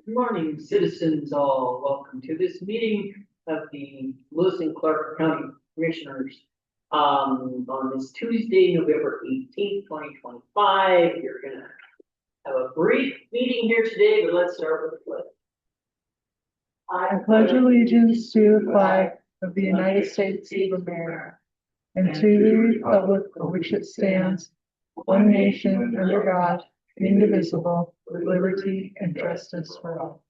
Good morning, citizens all. Welcome to this meeting of the Lewis and Clark County Commissioners on this Tuesday, November 18th, 2025. You're going to have a brief meeting here today, but let's start with the pledge. I pledge allegiance to the flag of the United States of America and to the republic for which it stands, one nation under God, indivisible, with liberty and justice for all.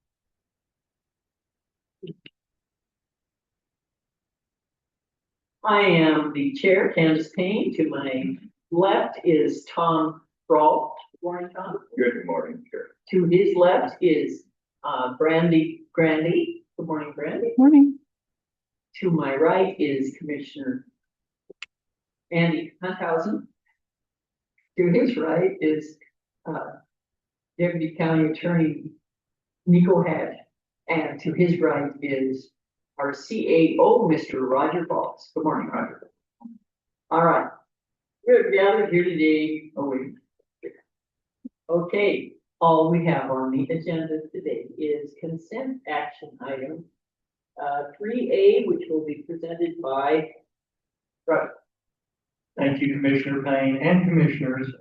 I am the chair, Candace Payne. To my left is Tom Brault. Good morning, Tom. Good morning, Chair. To his left is Brandi Grande. Good morning, Brandi. Morning. To my right is Commissioner Andy Hunthausen. To his right is Deputy County Attorney Nico Head. And to his right is our CAO, Mr. Roger Balls. Good morning, Roger. All right. We're gathered here today. Oh, wait. Okay. All we have on the agenda today is consent action item 3A, which will be presented by Roger. Thank you, Commissioner Payne and Commissioners.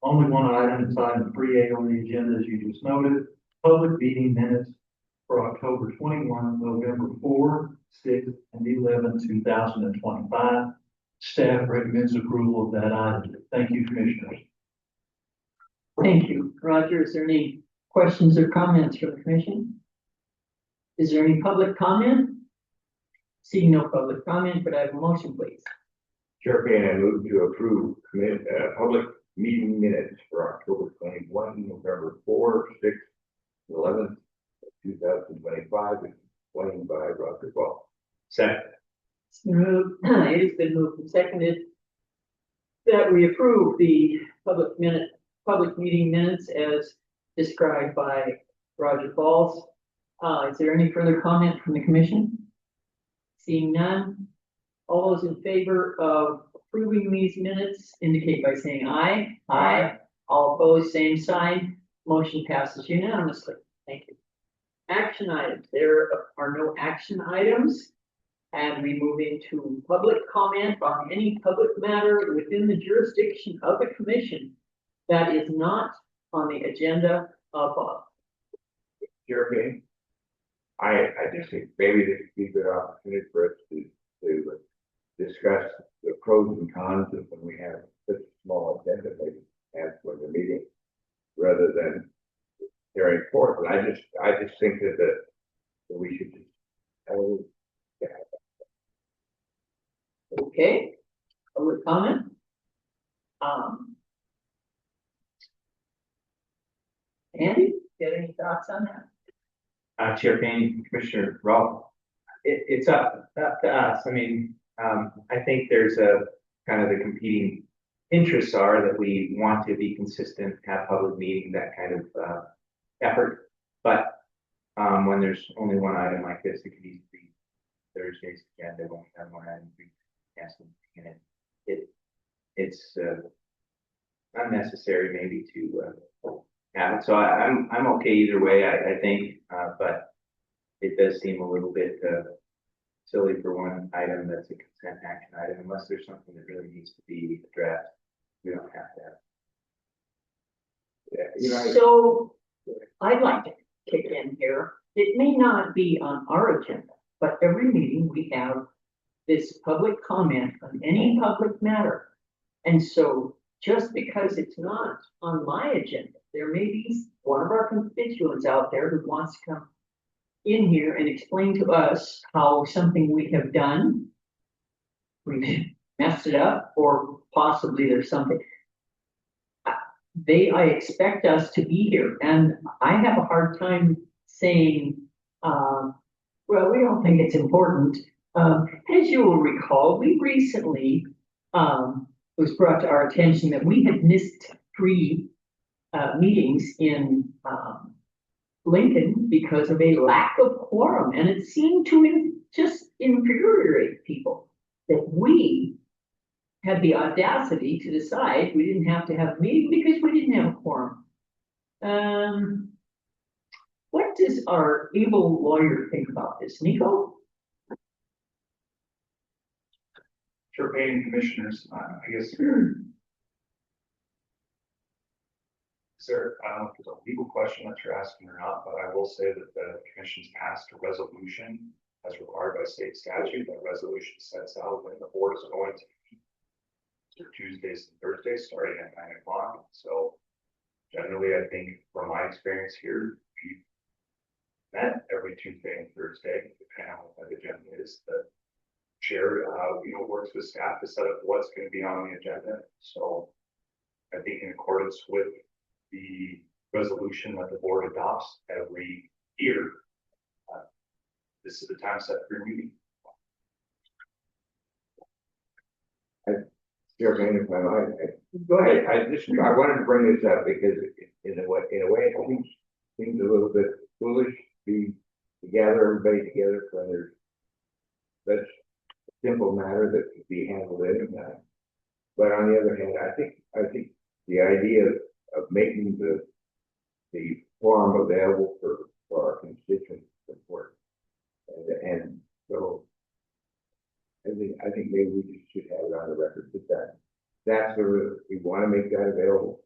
Only one item, it's item 3A on the agenda, as you just noted, public meeting minutes for October 21, November 4, 6, and 11, 2025. Staff recommends approval of that item. Thank you, Commissioners. Thank you. Roger, is there any questions or comments from the commission? Is there any public comment? Seeing no public comment, but I have a motion, please. Chair Payne, I move to approve public meeting minutes for October 21, November 4, 6, 11, 2025, explained by Roger Ball. Second. It has been moved and seconded that we approve the public meeting minutes as described by Roger Balls. Is there any further comment from the commission? Seeing none, all those in favor of approving these minutes indicate by saying aye. Aye. All opposed, same sign. Motion passes unanimously. Thank you. Action items. There are no action items. And we move into public comment on any public matter within the jurisdiction of the commission that is not on the agenda above. Chair Payne, I just think maybe this would be a good opportunity for us to discuss the pros and cons of when we have such a small agenda, maybe as for the meeting, rather than carrying forth. And I just think that we should just Okay. Public comment. Andy, you have any thoughts on that? Chair Payne, Commissioner Rolfe, it's up to us. I mean, I think there's a kind of the competing interests are that we want to be consistent, have public meeting, that kind of effort. But when there's only one item like this, it could easily be Thursday's agenda when we have one item we ask them in it. It's unnecessary maybe to have it. So I'm okay either way. I think, but it does seem a little bit silly for one item that's a consent action item, unless there's something that really needs to be addressed. We don't have to have. Yeah, so I'd like to kick in here. It may not be on our agenda, but every meeting we have this public comment on any public matter. And so just because it's not on my agenda, there may be one of our constituents out there who wants to come in here and explain to us how something we have done, we've messed it up, or possibly there's something. I expect us to be here, and I have a hard time saying, well, we don't think it's important. As you will recall, we recently, was brought to our attention that we had missed 3 meetings in Lincoln because of a lack of quorum, and it seemed to just infuriate people that we had the audacity to decide we didn't have to have a meeting because we didn't have a quorum. What does our able lawyer think about this, Nico? Sure, paying commissioners, I guess. Sir, I don't know if it's a legal question that you're asking or not, but I will say that the commission's passed a resolution as required by state statute. That resolution sets out when the board is going to meet Tuesdays and Thursdays, starting at 9 o'clock. So generally, I think from my experience here, we've met every Tuesday and Thursday, depending on what the agenda is. The chair, works with staff to set up what's going to be on the agenda. So I think in accordance with the resolution that the board adopts every year, this is the time set for your meeting. Chair Payne, if I might, Go ahead. I wanted to bring this up because in a way, it seems a little bit foolish to gather everybody together when there's such a simple matter that could be handled anytime. But on the other hand, I think the idea of making the forum available for our constituents is important. And so I think maybe we just should have it on the record that that's we want to make that available.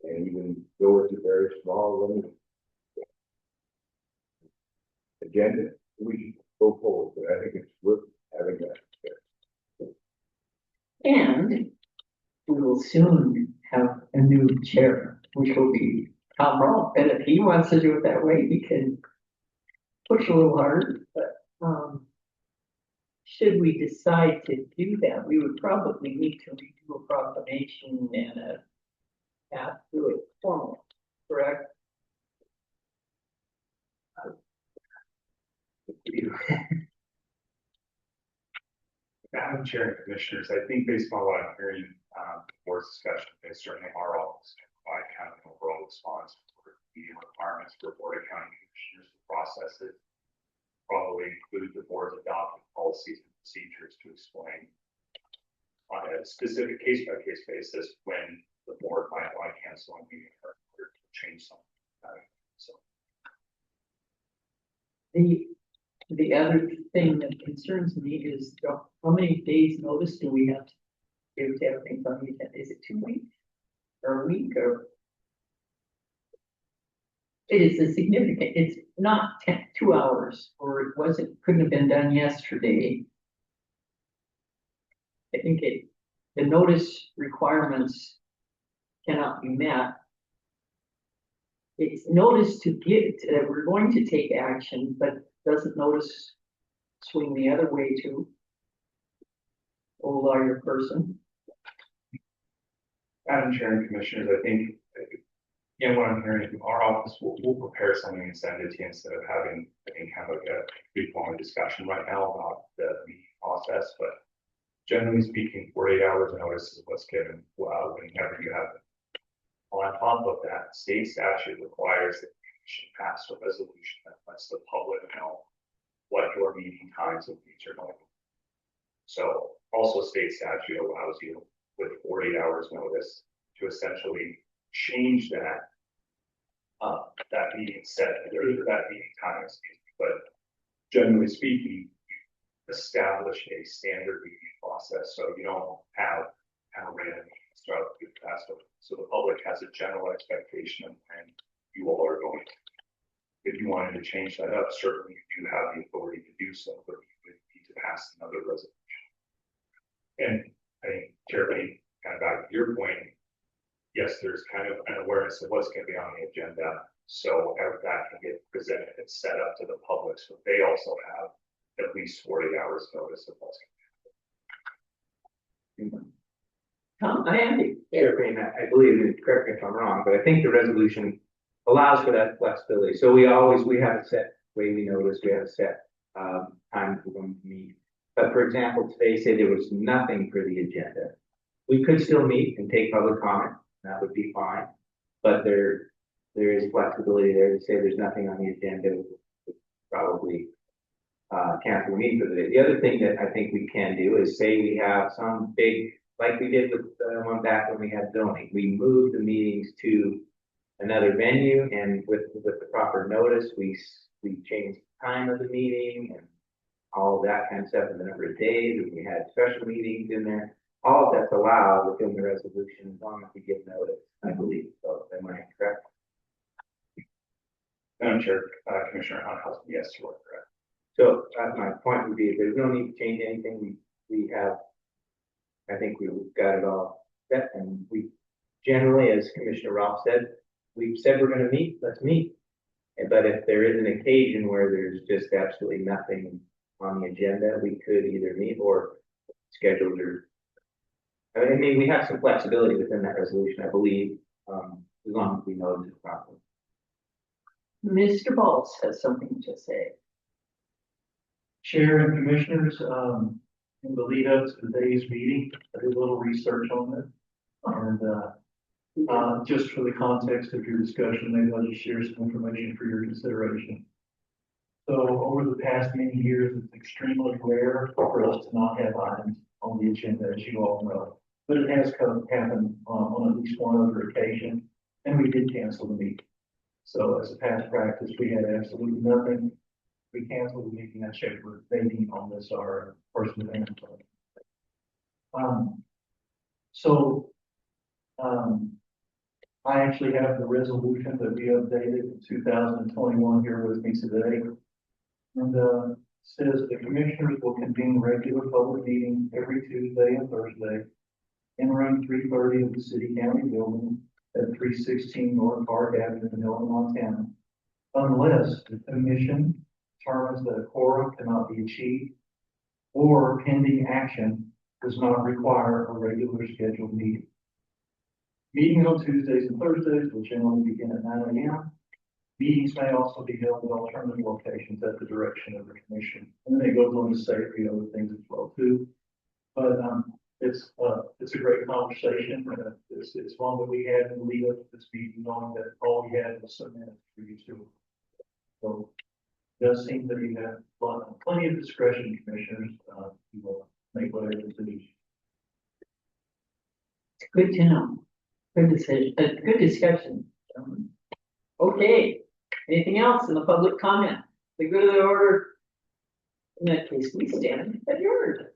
And even though it's a very small limited agenda, we should go forward. But I think it's worth having that. And we will soon have a new chair, which will be Tom Rolfe. And if he wants to do it that way, he can push a little harder. But should we decide to do that, we would probably need to redo a proclamation and a path through it formally, correct? Madam Chair and Commissioners, I think based on what I'm hearing, board's discussion, they certainly are office to provide kind of an overall response for meeting requirements for Board of County Commissioners to process it. Probably include the board's adopted policies and procedures to explain on a specific case-by-case basis when the board might want to cancel a meeting or change something. So The other thing that concerns me is how many days notice do we have to give to have things on the agenda? Is it 2 weeks or a week or? It is a significant, it's not 2 hours, or it couldn't have been done yesterday. I think the notice requirements cannot be met. It's notice to get that we're going to take action, but doesn't notice swing the other way too. Old lawyer person. Madam Chair and Commissioners, I think, again, what I'm hearing from our office, we'll prepare something and send it to you instead of having, I think, kind of like a free-flowing discussion right now about the meeting process. But generally speaking, 48 hours notice is what's given whenever you have it. On top of that, state statute requires that you should pass a resolution that lets the public know what your meeting times and meetings are going to be. So also state statute allows you with 48 hours notice to essentially change that meeting set or that meeting time, but generally speaking, you establish a standard meeting process so you don't have kind of random meetings throughout the past. So the public has a general expectation of when you all are going. If you wanted to change that up, certainly you do have the authority to do so, but you would need to pass another resolution. And I think, Chair Payne, kind of back to your point, yes, there's kind of an awareness of what's going to be on the agenda. So that can get presented and set up to the public. So they also have at least 40 hours notice of what's going to happen. Tom, Andy. Chair Payne, I believe, and correct me if I'm wrong, but I think the resolution allows for that flexibility. So we have a set way we notice, we have a set time we're going to meet. But for example, today say there was nothing for the agenda. We could still meet and take public comment. That would be fine. But there is flexibility there to say there's nothing on the agenda. We'll probably cancel the meeting for the day. The other thing that I think we can do is say we have some big, like we did with the one back when we had zoning. We moved the meetings to another venue, and with the proper notice, we changed the time of the meeting and all of that kind of stuff, and the number of days, and we had special meetings in there. All of that's allowed within the resolution as long as we give notice, I believe, so am I correct? Madam Chair, Commissioner Hunt, yes, you are correct. So, my point would be, there's no need to change anything, we have, I think we've got it all set, and we generally, as Commissioner Ralph said, we've said we're gonna meet, let's meet. But if there is an occasion where there's just absolutely nothing on the agenda, we could either meet or schedule your. I mean, we have some flexibility within that resolution, I believe, as long as we know it's properly. Mr. Balls has something to say. Chair and commissioners, in the lead up to today's meeting, I did a little research on it. And, just for the context of your discussion, maybe I'll just share some information for your consideration. So over the past many years, it's extremely rare for us to not have items on the agenda, as you all know. But it has happened on at least one other occasion, and we did cancel the meeting. So as a past practice, we had absolutely nothing. We canceled the meeting. I checked with Brandi on this, our person. I actually have the resolution that we updated in 2021 here with me today. And says the commissioners will convene regular public meetings every Tuesday and Thursday in room 330 of the city county building at 316 North Park Avenue, Manila, Montana, unless the commission determines that a quorum cannot be achieved or pending action does not require a regular scheduled meeting. Meetings on Tuesdays and Thursdays will generally begin at 9 a.m. Meetings may also be held at alternative locations at the direction of the commission. And then it goes on to say a few other things as well too. But it's a great conversation. It's one that we had in the lead up to this meeting, knowing that all we had was some minutes for you to. So it does seem that you have plenty of discretion, commissioners. You will make whatever decisions. Good to know. Good decision, good discussion. Okay, anything else in the public comment? The good of the order. In that case, we stand adjourned.